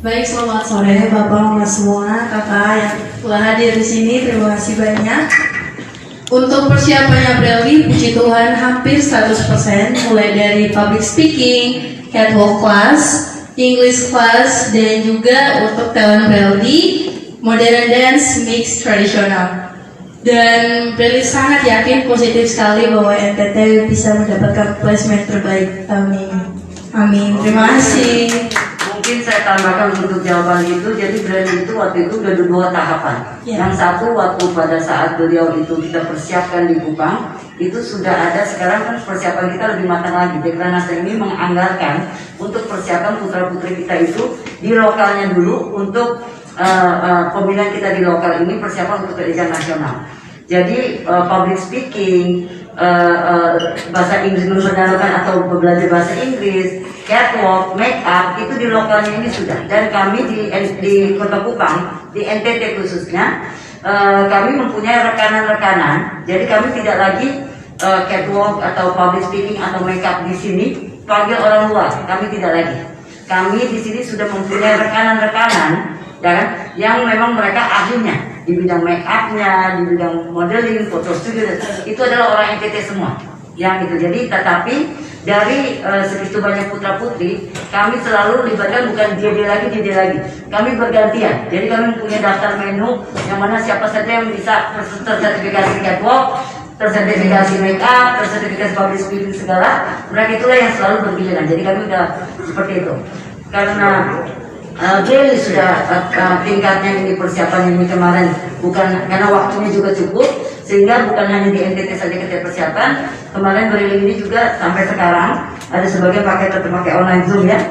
Baik, selamat sore Bapak Mama semua, kakak yang telah hadir di sini. Terima kasih banyak. Untuk persiapannya Braille, puji Tuhan hampir 100%, mulai dari public speaking, catwalk class, English class, dan juga untuk talent Braille, modern dance, mix tradisional. Dan Braille sangat yakin positif sekali bahwa NTT bisa mendapatkan placement terbaik tahun ini. Amin. Terima kasih. Mungkin saya tambahkan untuk jawaban itu, jadi Braille itu waktu itu ada dua tahapan. Yang satu waktu pada saat beliau itu kita persiapkan di Kupang, itu sudah ada. Sekarang kan persiapan kita lebih matang lagi. Dekranasda ini menganggarkan untuk persiapan putra-putri kita itu di lokalnya dulu untuk pemilihan kita di lokal ini, persiapan untuk ke nasional. Jadi public speaking, bahasa Inggris memperkenalkan atau belajar bahasa Inggris, catwalk, make up itu di lokalnya ini sudah. Dan kami di Kota Kupang, di NTT khususnya, kami mempunyai rekanan-rekanan. Jadi kami tidak lagi catwalk atau public speaking atau make up di sini panggil orang luar. Kami tidak lagi. Kami di sini sudah mempunyai rekanan-rekanan, ya kan, yang memang mereka ahlinya di bidang make up-nya, di bidang modeling, foto studio, itu adalah orang NTT semua. Yang itu. Jadi tetapi dari segitu banyak putra putri, kami selalu libatkan bukan dia lagi. Kami bergantian. Jadi kami mempunyai daftar menu yang mana siapa saja yang bisa tersertifikasi catwalk, tersertifikasi make up, tersertifikasi public speaking segala. Mereka itulah yang selalu bergiliran. Jadi kami udah seperti itu. Karena Braille sudah tingkatnya ini, persiapan ini kemarin bukan karena waktunya juga cukup, sehingga bukan hanya di NTT saja kita persiapan. Kemarin Braille ini juga sampai sekarang ada sebagian pakai online Zoom ya.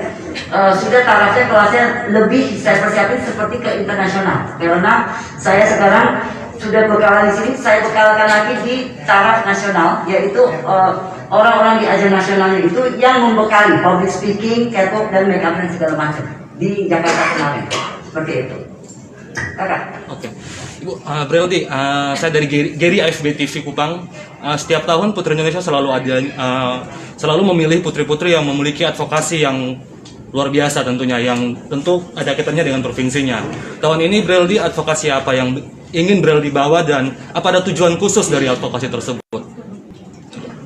Sudah tarafnya kelasnya lebih saya persiapin seperti ke internasional, karena saya sekarang sudah bekalan di sini, saya bekalkan lagi di taraf nasional, yaitu orang-orang di ajang nasionalnya itu yang membekali public speaking, catwalk dan make up dan segala macam di Jakarta kemarin, seperti itu. Kakak. Oke, Ibu Braille, saya dari Geri AFB TV Kupang. Setiap tahun Putri Indonesia selalu memilih putri-putri yang memiliki advokasi yang luar biasa tentunya, yang tentu ada kaitannya dengan provinsinya. Tahun ini Braille advokasi apa yang ingin Braille dibawa dan apa ada tujuan khusus dari advokasi tersebut?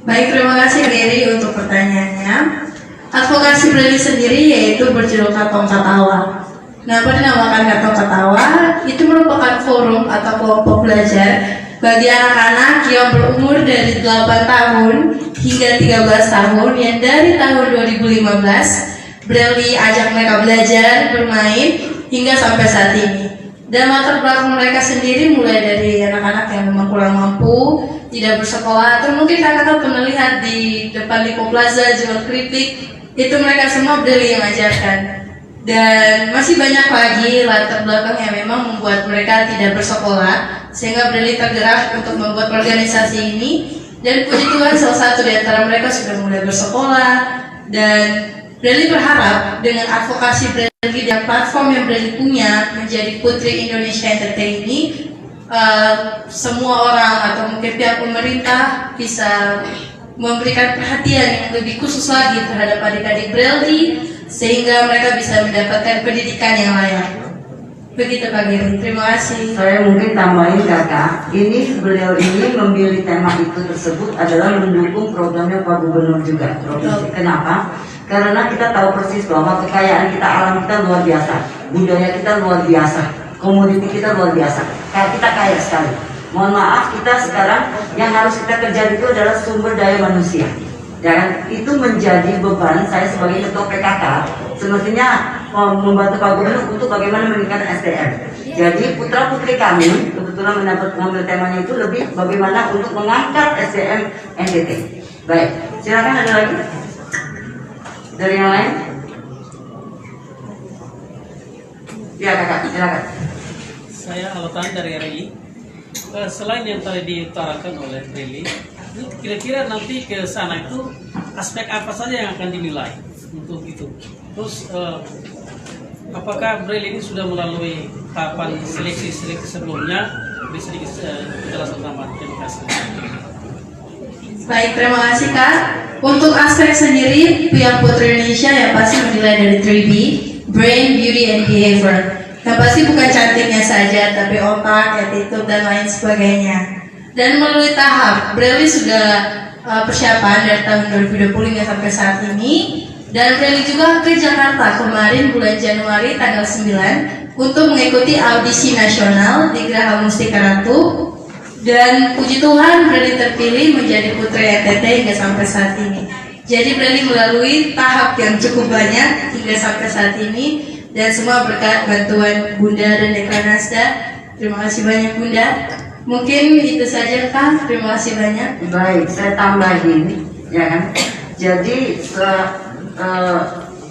Baik, terima kasih Geri untuk pertanyaannya. Advokasi Braille sendiri yaitu berjudul Katong Katawa. Kenapa dinamakan Katong Katawa? Itu merupakan forum atau kelompok belajar bagi anak-anak yang berumur dari 8 tahun hingga 13 tahun yang dari tahun 2015 Braille ajak mereka belajar, bermain hingga sampai saat ini. Dan latar belakang mereka sendiri mulai dari anak-anak yang memang kurang mampu, tidak bersekolah, atau mungkin kakak pernah lihat di depan Lipo Plaza jual keripik, itu mereka semua Braille yang ajarkan. Dan masih banyak lagi latar belakang yang memang membuat mereka tidak bersekolah, sehingga Braille tergerak untuk membuat organisasi ini. Dan puji Tuhan salah satu di antara mereka sudah mulai bersekolah. Dan Braille berharap dengan advokasi Braille dan platform yang Braille punya menjadi Putri Indonesia NTT ini, semua orang atau mungkin pihak pemerintah bisa memberikan perhatian yang lebih khusus lagi terhadap adik-adik Braille sehingga mereka bisa mendapatkan pendidikan yang layak. Begitu Pak Giri, terima kasih. Saya mungkin tambahin kakak, ini beliau ini memilih tema itu tersebut adalah mendukung programnya Pak Gubernur juga. Kenapa? Karena kita tahu persis bahwa kekayaan kita, alam kita luar biasa, budaya kita luar biasa, komoditi kita luar biasa. Kita kaya sekali. Mohon maaf, kita sekarang yang harus kita kejar itu adalah sumber daya manusia. Dan itu menjadi beban saya sebagai ketua PKK, semestinya membantu Pak Gubernur untuk bagaimana meningkatkan SDM. Jadi putra putri kami kebetulan mengambil temanya itu lebih bagaimana untuk mengangkat SDM NTT. Baik, silakan ada lagi dari yang lain. Ya kakak, silakan. Saya Alatan dari RI. Selain yang tadi diutarakan oleh Braille, kira-kira nanti ke sana itu aspek apa saja yang akan dinilai untuk itu? Terus apakah Braille ini sudah melalui tahapan seleksi sebelumnya? Bisa dijelaskan tambah. Terima kasih. Baik, terima kasih Kak. Untuk aspek sendiri, pihak Putri Indonesia yang pasti menilai dari 3B. brain, beauty, and behavior. Yang pasti bukan cantiknya saja, tapi otak, attitude, dan lain sebagainya. Dan melalui tahap, Breli sudah persiapan dari tahun 2020 hingga sampai saat ini. Dan Breli juga ke Jakarta kemarin bulan Januari tanggal 9 untuk mengikuti audisi nasional di Geraha Mustika Ratu. Dan puji Tuhan Breli terpilih menjadi putri NTT hingga sampai saat ini. Jadi Breli melalui tahap yang cukup banyak hingga sampai saat ini, dan semua berkat bantuan Bunda dan Dekranasda. Terima kasih banyak Bunda. Mungkin itu saja Kak. Terima kasih banyak. Baik, saya tambahin, ya kan. Jadi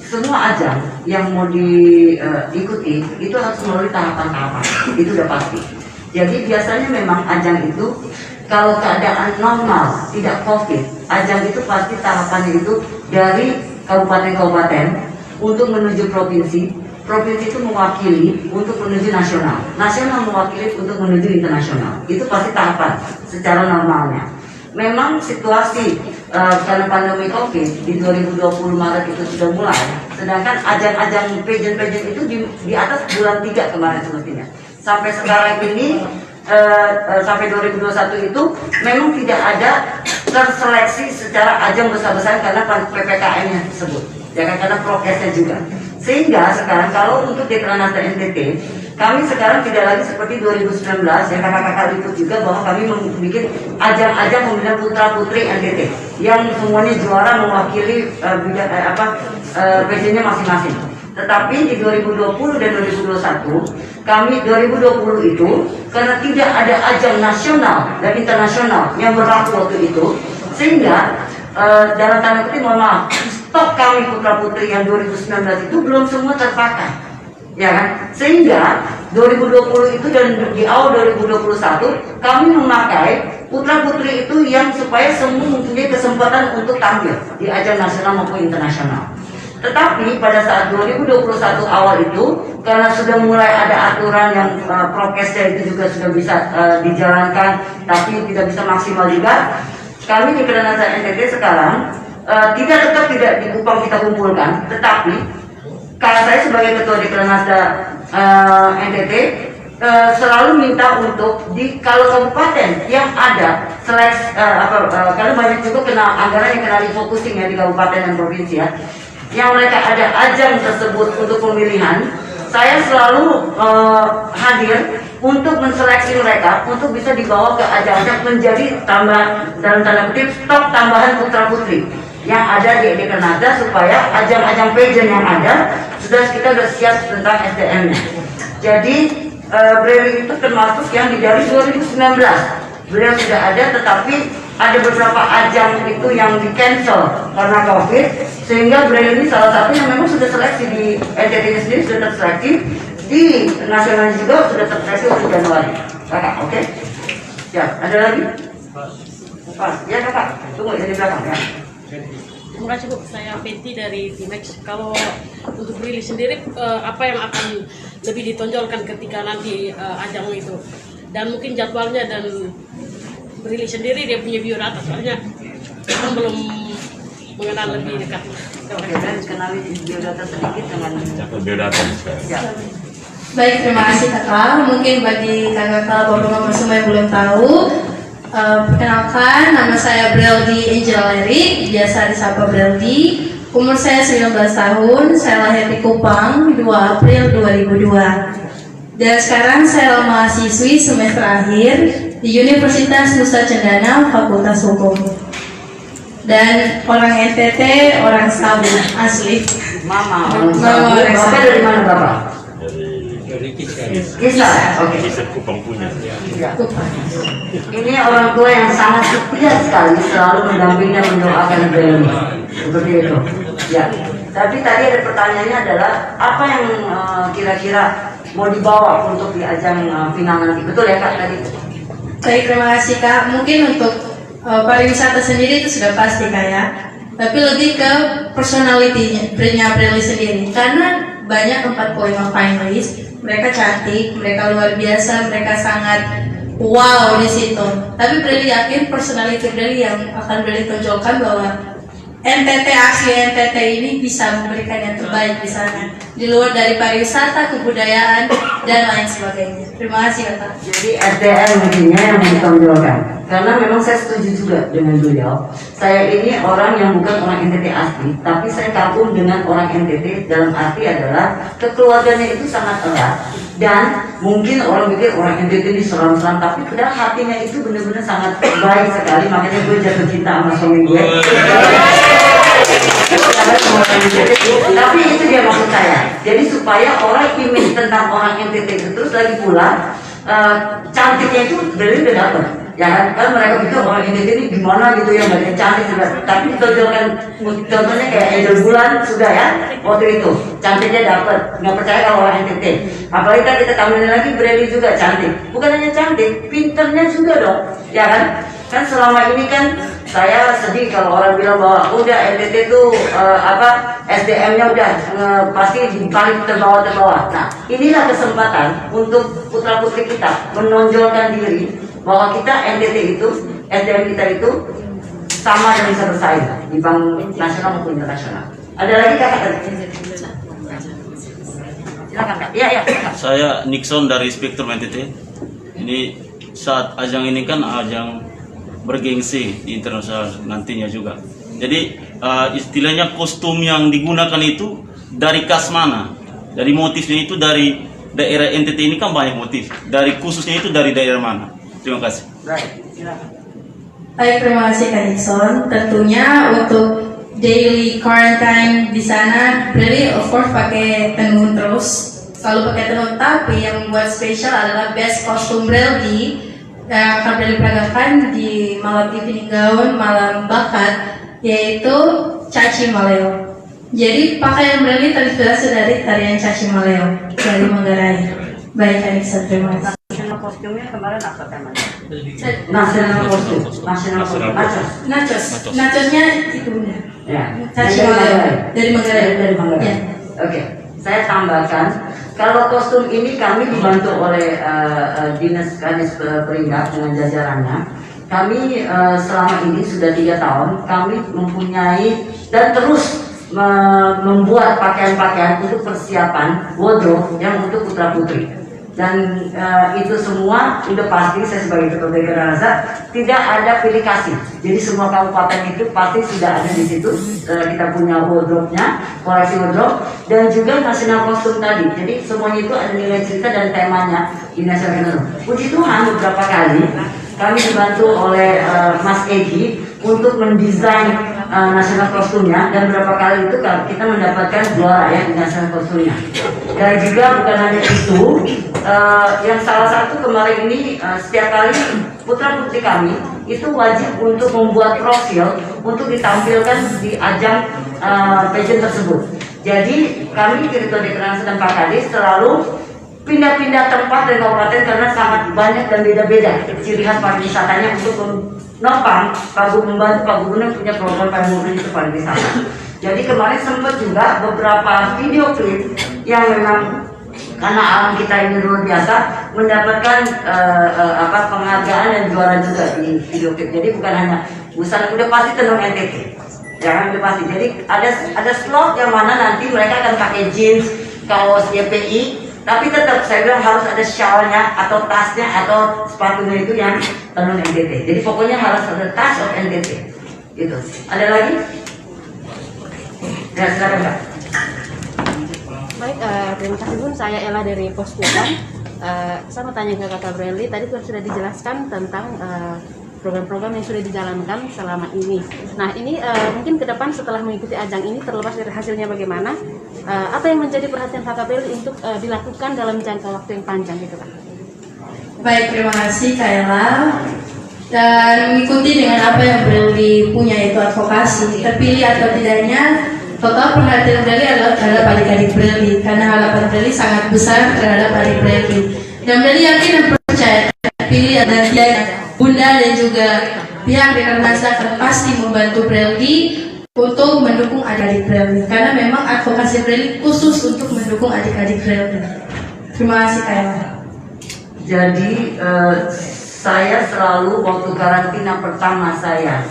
semua ajang yang mau diikuti itu harus melalui tahapan-tahapan. Itu udah pasti. Jadi biasanya memang ajang itu kalau keadaan normal, tidak COVID, ajang itu pasti tahapannya itu dari kabupaten-kabupaten untuk menuju provinsi, provinsi itu mewakili untuk menuju nasional, nasional mewakili untuk menuju internasional. Itu pasti tahapan secara normalnya. Memang situasi karena pandemi COVID di 2020 Maret itu sudah mulai, sedangkan ajang-ajang pageant-pageant itu di atas bulan 3 kemarin semestinya. Sampai sekarang ini sampai 2021 itu memang tidak ada terseleksi secara ajang besar-besaran karena PPKM-nya tersebut, ya kan, karena prokesnya juga. Sehingga sekarang kalau untuk Dekranasda NTT, kami sekarang tidak lagi seperti 2019 ya, kakak-kakak ikut juga bahwa kami membuat ajang-ajang pemilihan putra-putri NTT yang semuanya juara mewakili pageantnya masing-masing. Tetapi di 2020 dan 2021, kami 2020 itu karena tidak ada ajang nasional dan internasional yang berlaku waktu itu, sehingga dalam tanda kutip mohon maaf, stok kami putra putri yang 2019 itu belum semua terpakai, ya kan? Sehingga 2020 itu dan di awal 2021 kami memakai putra putri itu yang supaya semua mempunyai kesempatan untuk tampil di ajang nasional maupun internasional. Tetapi pada saat 2021 awal itu, karena sudah mulai ada aturan yang prokesnya itu juga sudah bisa dijalankan, tapi tidak bisa maksimal juga, kami di Dekranasda NTT sekarang tetap tidak di Kupang kita kumpulkan, tetapi karena saya sebagai ketua Dekranasda NTT selalu minta untuk kalau kabupaten yang ada seleksi, karena banyak juga anggaran yang kena refocusing ya di kabupaten dan provinsi ya, yang mereka ada ajang tersebut untuk pemilihan, saya selalu hadir untuk menseleksi mereka untuk bisa dibawa ke ajang-ajang menjadi dalam tanda kutip stok tambahan putra putri yang ada di Dekranasda, supaya ajang-ajang pageant yang ada kita sudah siap tentang SDM-nya. Jadi Breli itu termasuk yang dari 2019 beliau sudah ada, tetapi ada beberapa ajang itu yang di cancel karena COVID, sehingga Breli ini salah satu yang memang sudah seleksi di NTT sendiri, sudah terseleksi di nasional juga sudah terseleksi untuk Januari. Kakak, oke? Ya, ada lagi? Ya kakak, tunggu di belakang ya. Terima kasih Bu, saya Penti dari Timex. Kalau untuk Brili sendiri, apa yang akan lebih ditonjolkan ketika nanti ajang itu? Dan mungkin jadwalnya dan Brili sendiri dia punya biodata, soalnya kita belum mengenal lebih dekat. Oke, dan kenali biodata sedikit dengan biodata. Ya. Baik, terima kasih Kakak. Mungkin bagi kakak-kakak bapak-bapak semua yang belum tahu, perkenalkan, nama saya Breldi Angel Erik, biasa disapa Breldi. Umur saya 19 tahun, saya lahir di Kupang 2 April 2002. Dan sekarang saya mahasiswi semester akhir di Universitas Nusa Cendana, Fakultas Hukum. Dan orang NTT, orang Sabu asli. Mama Mama orang Bapak Sabu. dari mana Bapak? Dari Kisah. Oke. Kisah Kupang punya. Ya. Ini orang tua yang sangat setia sekali, selalu mendampingi dan mendoakan Breli. Seperti itu. Ya. Tapi tadi ada pertanyaannya adalah apa yang kira-kira mau dibawa untuk di ajang final nanti, betul ya Kak tadi? Baik, terima kasih Kak. Mungkin untuk pariwisata sendiri itu sudah pasti Kak ya. Tapi lebih ke personality-nya Breli sendiri. Karena banyak 45 finalis, mereka cantik, mereka luar biasa, mereka sangat wow di situ. Tapi Breli yakin personality Breli yang akan Breli tonjolkan bahwa NTT asli NTT ini bisa memberikan yang terbaik di sana. di luar dari pariwisata, kebudayaan, dan lain sebagainya. Terima kasih Bapak. Jadi SDM mungkinnya yang ditonjolkan. Karena memang saya setuju juga dengan beliau. Saya ini orang yang bukan orang NTT asli, tapi saya kagum dengan orang NTT dalam arti adalah kekeluarganya itu sangat erat. Dan mungkin orang pikir orang NTT ini seram-seram, tapi padahal hatinya itu benar-benar sangat baik sekali. Makanya gue jatuh cinta sama suami gue. Tapi itu dia maksud saya. Jadi supaya orang image tentang orang NTT itu terus lagi pula cantiknya itu dari udah dapet. Ya kan mereka pikir orang NTT ini gimana gitu ya, nggak ada yang cantik juga. Tapi ditonjolkan contohnya kayak Angel Bulan sudah ya waktu itu cantiknya dapet. Nggak percaya kalau orang NTT. Apalagi kita tampilin lagi Brady juga cantik. Bukan hanya cantik, pinternya juga dong. Ya kan? Kan selama ini kan saya sedih kalau orang bilang bahwa udah NTT itu SDM-nya udah pasti paling terbawah. Nah, inilah kesempatan untuk putra-putri kita menonjolkan diri bahwa kita NTT itu, SDM kita itu sama dan bisa bersaing di bank nasional maupun internasional. Ada lagi kakak tadi? Silakan kak. Iya. Saya Nixon dari Spektrum NTT. Ini saat ajang ini kan ajang bergengsi di internasional nantinya juga. Jadi istilahnya kostum yang digunakan itu dari kas mana? Dari motifnya itu dari daerah NTT ini kan banyak motif. Dari khususnya itu dari daerah mana? Terima kasih. Baik, silakan. Baik, terima kasih Kak Nixon. Tentunya untuk daily quarantine di sana, berarti of course pakai tenun terus, selalu pakai tenun. Tapi yang membuat spesial adalah best costume Breldi yang akan diperagakan di malam evening gown, malam bakat, yaitu Caci Maleo. Jadi pakaian Breldi terinspirasi dari tarian Caci Maleo dari Manggarai. Baik Kak Nixon, terima kasih. Nasional kostumnya kemarin apa temanya? Nasional kostum. Nachosnya itu benar. Ya. Caci Maleo dari Manggarai. Ya. Oke, saya tambahkan kalau kostum ini kami dibantu oleh dinas Kadis Perindak dengan jajarannya. Kami selama ini sudah 3 tahun kami mempunyai dan terus membuat pakaian-pakaian untuk persiapan wardrobe yang untuk putra putri. Dan itu semua udah pasti saya sebagai ketua Dekarasa tidak ada pilih kasih. Jadi semua kabupaten itu pasti sudah ada di situ. Kita punya wardrobe-nya, koleksi wardrobe dan juga nasional kostum tadi. Jadi semuanya itu ada nilai cerita dan temanya di nasional. Puji Tuhan beberapa kali kami dibantu oleh Mas Egi untuk mendesain nasional kostumnya dan beberapa kali itu kita mendapatkan juara ya di nasional kostumnya. Dan juga bukan hanya itu, yang salah satu kemarin ini setiap kali putra putri kami itu wajib untuk membuat profil untuk ditampilkan di ajang pageant tersebut. Jadi kami Ketua Dekranasa dan Pak Kadis selalu pindah-pindah tempat dari kabupaten karena sangat banyak dan beda-beda ciri khas pariwisatanya untuk menopang membantu Pak Gubernur punya program pariwisata itu pariwisata. Jadi kemarin sempat juga beberapa video klip yang memang karena alam kita ini luar biasa mendapatkan penghargaan dan juara juga di video klip. Jadi bukan hanya busana, udah pasti tenun NTT. Jangan udah pasti. Jadi ada slot yang mana nanti mereka akan pakai jeans, kaos YPI. Tapi tetap saya bilang harus ada shawlnya atau tasnya atau sepatunya itu yang tenun NTT. Jadi pokoknya harus ada tas of NTT. Gitu. Ada lagi? Ya silakan Kak. Baik, terima kasih Bun. Saya Ella dari Poskupan. Saya mau tanya ke Kakak Brelly. Tadi sudah dijelaskan tentang program-program yang sudah dijalankan selama ini. Nah, ini mungkin ke depan setelah mengikuti ajang ini, terlepas dari hasilnya bagaimana, apa yang menjadi perhatian Kakak Brelly untuk dilakukan dalam jangka waktu yang panjang gitu Kak? Baik, terima kasih Kak Ella. Dan mengikuti dengan apa yang Brelly punya, itu advokasi, terpilih atau tidaknya, total perhatian Brelly adalah terhadap adik-adik Brelly, karena harapan Brelly sangat besar terhadap adik Brelly. Dan Brelly yakin dan percaya terpilih dan tidaknya Bunda dan juga pihak Dekranasa akan pasti membantu Brelly untuk mendukung adik-adik Brelly, karena memang advokasi Brelly khusus untuk mendukung adik-adik Brelly. Terima kasih Kak Ella. Jadi saya selalu waktu karantina pertama saya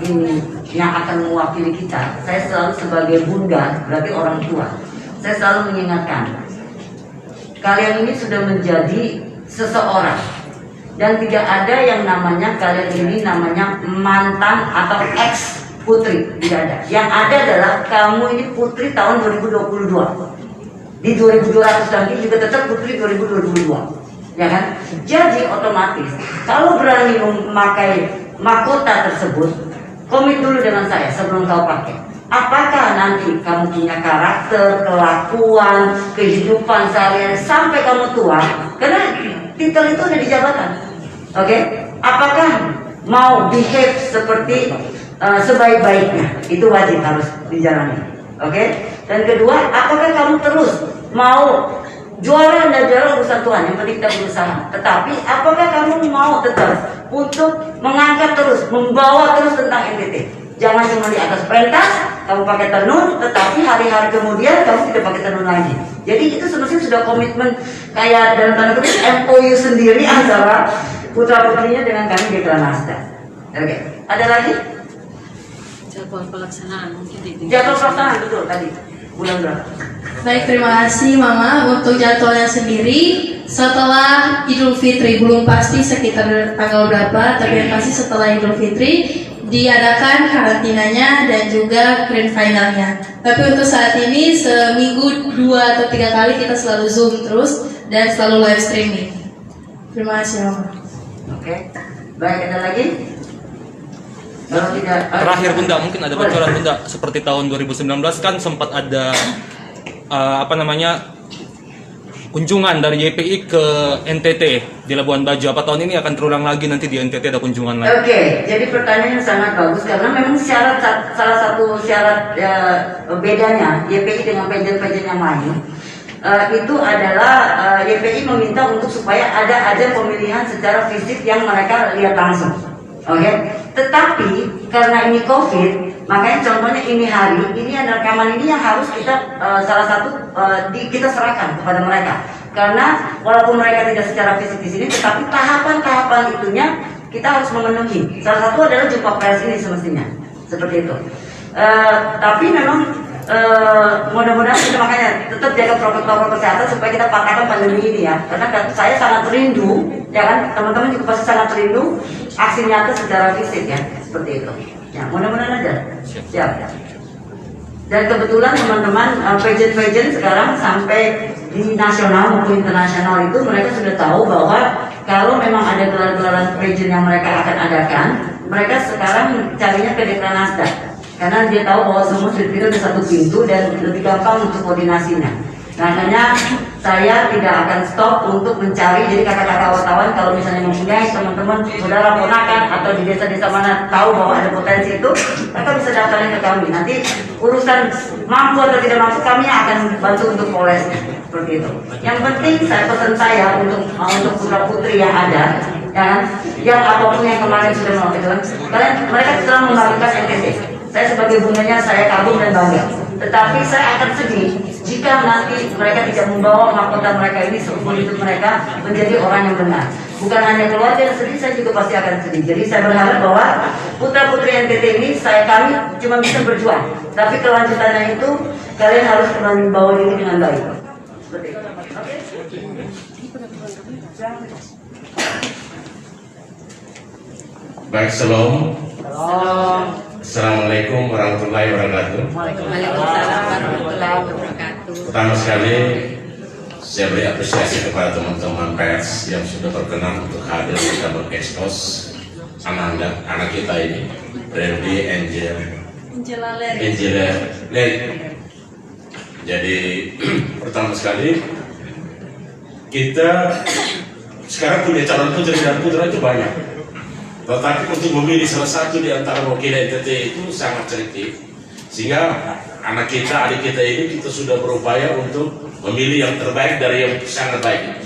ini yang akan mewakili kita, saya selalu sebagai bunda, berarti orang tua. saya selalu mengingatkan, kalian ini sudah menjadi seseorang dan tidak ada yang namanya kalian ini namanya mantan atau ex putri, tidak ada. Yang ada adalah kamu ini putri tahun 2022. Di 2200 lagi juga tetap putri 2022, ya kan? Jadi otomatis kalau berani memakai mahkota tersebut, komit dulu dengan saya sebelum kau pakai. Apakah nanti kamu punya karakter, kelakuan, kehidupan seharian sampai kamu tua? Karena titel itu ada di jabatan, oke? Apakah mau behave seperti sebaik-baiknya? Itu wajib harus dijalani, oke? Dan kedua, apakah kamu terus mau juara dan juara urusan Tuhan, yang penting kita berusaha. Tetapi apakah kamu mau tetap untuk mengangkat terus, membawa terus tentang NTT? Jangan cuma di atas pentas kamu pakai tenun, tetapi hari-hari kemudian kamu tidak pakai tenun lagi. Jadi itu semestinya sudah komitmen kayak dalam tanda kutip MOU sendiri antara putra putrinya dengan kami di Kranasda. Oke, ada lagi? Jadwal pelaksanaan mungkin itu. Jadwal pelaksanaan betul tadi. Bulan berapa? Baik, terima kasih Mama. Untuk jadwalnya sendiri, setelah Idul Fitri, belum pasti sekitar tanggal berapa, tapi yang pasti setelah Idul Fitri diadakan karantinanya dan juga grand finalnya. Tapi untuk saat ini seminggu 2 atau 3 kali kita selalu Zoom terus dan selalu live streaming. Terima kasih Mama. Oke, baik, ada lagi? Kalau tidak, Terakhir Bunda, mungkin ada bocoran Bunda, seperti tahun 2019 kan sempat ada kunjungan dari YPI ke NTT di Labuan Bajo. Apa tahun ini akan terulang lagi nanti di NTT ada kunjungan lagi? Oke, jadi pertanyaannya sangat bagus karena memang salah satu syarat bedanya YPI dengan pageant-pageant yang lain itu adalah YPI meminta untuk supaya ada pemilihan secara fisik yang mereka lihat langsung. Oke, tetapi karena ini COVID, makanya contohnya ini hari, ini ada rekaman ini yang harus kita kita serahkan kepada mereka. Karena walaupun mereka tidak secara fisik di sini, tetapi tahapan-tahapan itunya kita harus memenuhi. Salah satu adalah jumpa pers ini semestinya, seperti itu. Tapi memang mudah-mudahan kita makanya tetap jaga protokol kesehatan supaya kita patahkan pandemi ini ya. Karena saya sangat rindu, ya kan, teman-teman juga pasti sangat rindu aksi nyata secara fisik ya, seperti itu. Ya, mudah-mudahan aja. Siap. Dan kebetulan teman-teman pageant sekarang sampai di nasional maupun internasional itu mereka sudah tahu bahwa kalau memang ada gelaran-gelaran pageant yang mereka akan adakan, mereka sekarang carinya ke Dekranasda. Karena dia tahu bahwa semua sudah di satu pintu dan lebih gampang untuk koordinasinya. Makanya saya tidak akan stop untuk mencari. Jadi kakak-kakak wartawan kalau misalnya mempunyai teman-teman, saudara, ponakan atau di desa-desa mana tahu bahwa ada potensi itu, mereka bisa daftarin ke kami. Nanti urusan mampu atau tidak mampu kami akan bantu untuk polresnya. Seperti itu. Yang penting pesan saya untuk putra putri yang ada, yang apapun yang kemarin sudah melakukan, mereka telah melakukan NTT. Saya sebagai bundanya saya kagum dan bangga. Tetapi saya akan sedih jika nanti mereka tidak membawa mahkota mereka ini seumur hidup mereka menjadi orang yang benar. Bukan hanya keluarga yang sedih, saya juga pasti akan sedih. Jadi saya berharap bahwa putra putri NTT ini kami cuma bisa berjuang. Tapi kelanjutannya itu kalian harus membawa diri dengan baik. Seperti itu. Baik, shalom. Assalamualaikum warahmatullahi wabarakatuh. Waalaikumsalam warahmatullahi wabarakatuh. Pertama sekali saya beri apresiasi kepada teman-teman pers yang sudah berkenan untuk hadir kita mengekspos anak kita ini, Brandy Angela Leri. Jadi pertama sekali kita sekarang punya calon putri dan putra itu banyak. Tetapi untuk memilih salah satu di antara wakil NTT itu sangat selektif. Sehingga anak kita, adik kita ini kita sudah berupaya untuk memilih yang terbaik dari yang sangat baik.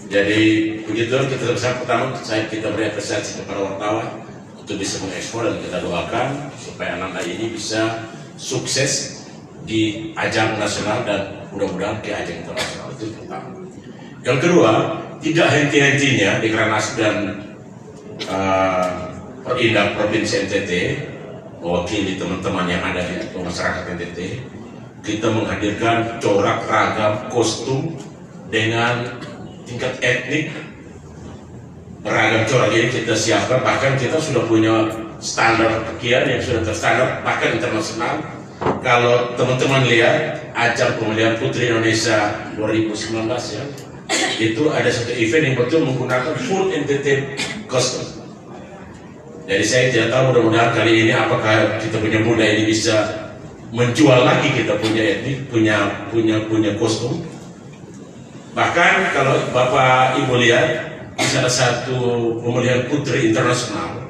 Jadi puji Tuhan, kita pertama kita beri apresiasi kepada wartawan untuk bisa mengekspor dan kita doakan supaya anak ini bisa sukses di ajang nasional dan mudah-mudahan ke ajang internasional. Itu pertama. Yang kedua, tidak henti-hentinya di Kranasda dan Perindak Provinsi NTT mewakili teman-teman yang ada di masyarakat NTT kita menghadirkan corak ragam kostum dengan tingkat etnik beragam corak ini kita siapkan. Bahkan kita sudah punya standar pakaian yang sudah terstandar bahkan internasional. Kalau teman-teman lihat ajang pemilihan Putri Indonesia 2019 ya, itu ada satu event yang betul menggunakan full NTT kostum. Jadi saya tidak tahu, mudah-mudahan kali ini apakah kita punya muda ini bisa menjual lagi kita punya etnik, punya kostum. Bahkan kalau Bapak Ibu lihat di salah satu pemilihan Putri Internasional,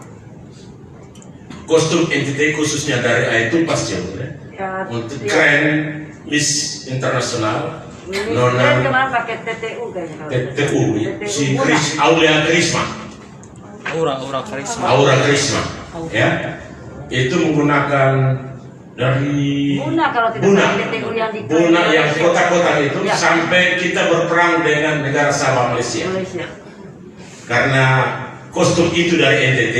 kostum NTT khususnya dari itu pas jauh ya. Untuk Grand Miss Internasional Nona kemarin pakai TTU kayaknya. TTU si Aulia Karisma. Aura karisma. Aura Karisma ya. Itu menggunakan dari Buna kalau tidak salah TTU yang di Buna yang kotak-kotak itu ya. Sampai kita berperang dengan negara sahabat Malaysia. Karena kostum itu dari NTT,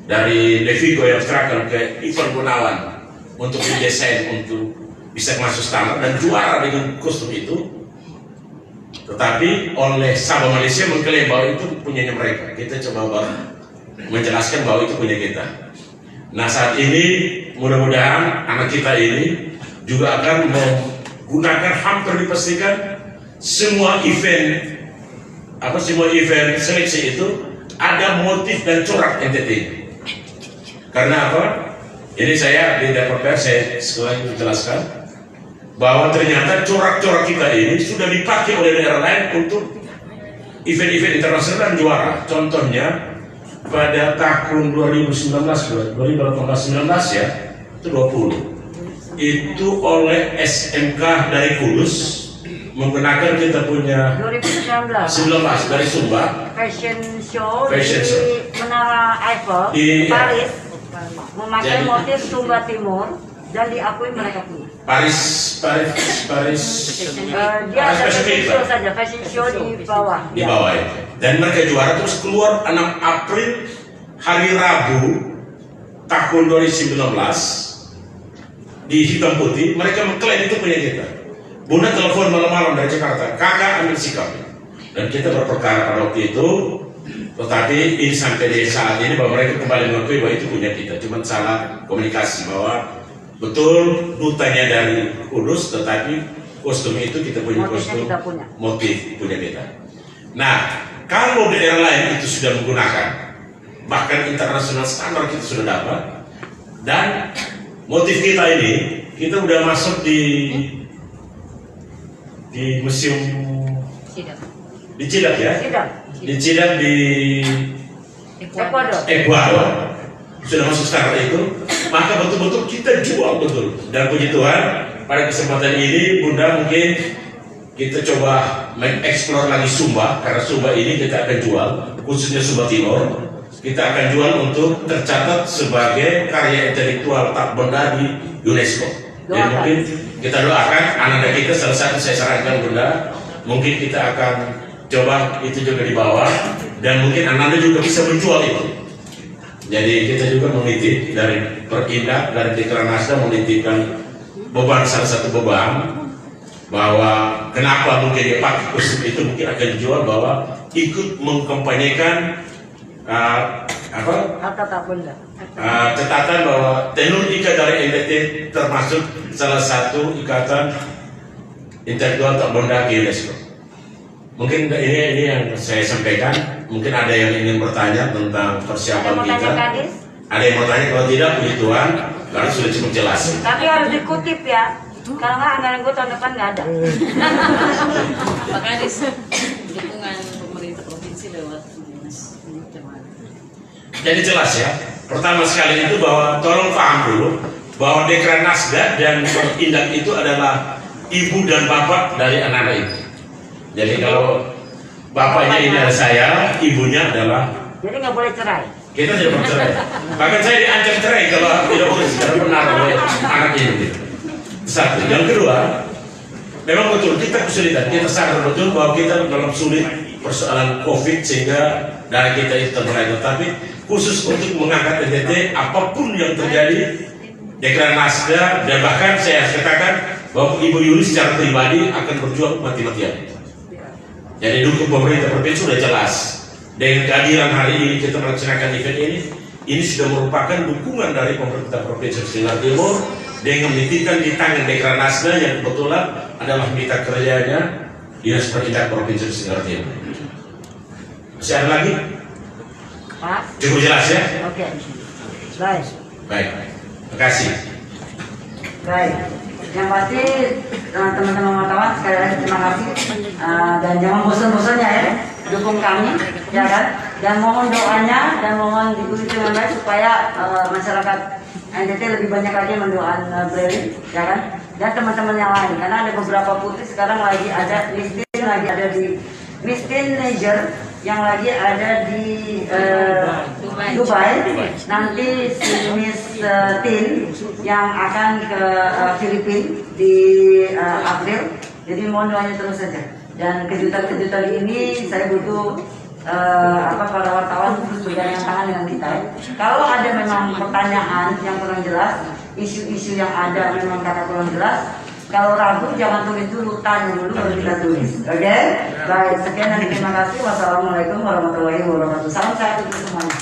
dari Levigo yang serahkan ke Ivan Gunawan untuk didesain untuk bisa masuk standar dan juara dengan kostum itu. Tetapi oleh sahabat Malaysia mengklaim bahwa itu punyanya mereka. Kita coba menjelaskan bahwa itu punya kita. Nah saat ini mudah-mudahan anak kita ini juga akan menggunakan, hampir dipastikan semua event seleksi itu ada motif dan corak NTT. Karena apa? Ini saya di DPR saya sekali menjelaskan bahwa ternyata corak-corak kita ini sudah dipakai oleh daerah lain untuk event-event internasional dan juara. Contohnya pada tahun 2019 ya, itu 20 itu oleh SMK dari Kudus menggunakan kita punya 2019 dari Sumba fashion show Fashion show. di Menara Eiffel Di- Paris memakai Jadi- motif Sumba Timur dan diakui mereka punya. Paris Dia ada Fashion fashion Week, show Pak. saja, fashion show di bawah. di bawah ya. Dan mereka juara terus keluar 6 April hari Rabu tahun 2019 di hitam putih. Mereka mengklaim itu punya kita. Bunda telepon malam-malam dari Jakarta, kakak ambil sikap. Dan kita berperkara pada waktu itu. Tetapi ini sampai di saat ini bahwa mereka kembali mengakui bahwa itu punya kita. Cuma salah komunikasi bahwa betul dutanya dari Kudus, tetapi kostum itu kita punya Motifnya kostum kita punya. motif punya kita. Nah, kalau daerah lain itu sudah menggunakan, bahkan internasional standar kita sudah dapat, dan motif kita ini kita udah masuk di museum di Cidak ya, di Cidak di Ecuador sudah masuk standar itu, maka betul-betul kita jual betul. Dan puji Tuhan pada kesempatan ini Bunda mungkin kita coba mengeksplor lagi Sumba, karena Sumba ini kita akan jual, khususnya Sumba Timur kita akan jual untuk tercatat sebagai karya intelektual tak benda di UNESCO. Jadi mungkin kita doakan anak-anak kita, salah satu saya sarankan Bunda, mungkin kita akan coba itu juga di bawah, dan mungkin anak-anak juga bisa menjual itu. Jadi kita juga menitip dari Perindak, dari Dekran Nasda menitipkan beban, salah satu beban bahwa kenapa mungkin dia pakai kostum itu mungkin akan dijual, bahwa ikut mengkampanyekan Harta tak benda. catatan bahwa tenun ikat dari NTT termasuk salah satu ikatan intelektual tak benda di UNESCO. Mungkin ini yang saya sampaikan. Mungkin ada yang ingin bertanya tentang persiapan kita. Ada yang mau tanya, kalau tidak puji Tuhan, karena sudah cukup jelas. Tapi harus dikutip ya. Kalau nggak anggaran gue tahun depan nggak ada. Pak Kadis, dukungan pemerintah provinsi lewat dinas kemana? Jadi jelas ya. Pertama sekali itu bahwa tolong paham dulu bahwa Dekran Nasda dan Perindak itu adalah ibu dan bapak dari anak-anak itu. Jadi kalau bapaknya ini adalah saya, ibunya adalah, Jadi nggak boleh cerai. kita tidak bercerai. Bahkan saya diancam cerai kalau tidak boleh secara benar oleh anak ini. Satu. Yang kedua, memang betul kita kesulitan. Kita sadar betul bahwa kita dalam sulit persoalan COVID sehingga darah kita itu terberai. Tetapi khusus untuk mengangkat NTT, apapun yang terjadi, Dekran Nasda, dan bahkan saya katakan bahwa Ibu Yuli secara pribadi akan berjuang mati-matian. Jadi dukung pemerintah provinsi sudah jelas. Dengan kehadiran hari ini kita melaksanakan event ini sudah merupakan dukungan dari pemerintah provinsi Tenggara Timur dengan menitipkan di tangan Dekranasda yang kebetulan adalah mitra kerjanya Dinas Perintah Provinsi Tenggara Timur. Masih ada lagi? Pak. Cukup jelas ya? Oke. Baik. Baik. Terima kasih. Baik. Yang pasti teman-teman wartawan sekali lagi terima kasih dan jangan bosan-bosannya ya dukung kami ya kan, dan mohon doanya dan mohon diikuti dengan baik supaya masyarakat NTT lebih banyak lagi mendoakan Breli ya kan, dan teman-teman yang lain karena ada beberapa putri sekarang lagi ada di Miss Teenager yang lagi ada di Dubai. Nanti si Miss Teen yang akan ke Filipina di April. Jadi mohon doanya terus saja. Dan kejutan-kejutan ini saya butuh para wartawan terus bergandeng tangan dengan kita. Kalau ada memang pertanyaan yang kurang jelas, isu-isu yang ada memang kata kurang jelas, kalau ragu jangan tulis dulu, tanya dulu baru kita tulis. Oke? Baik, sekian dan terima kasih. Wassalamualaikum warahmatullahi wabarakatuh. Salam sehat untuk semuanya.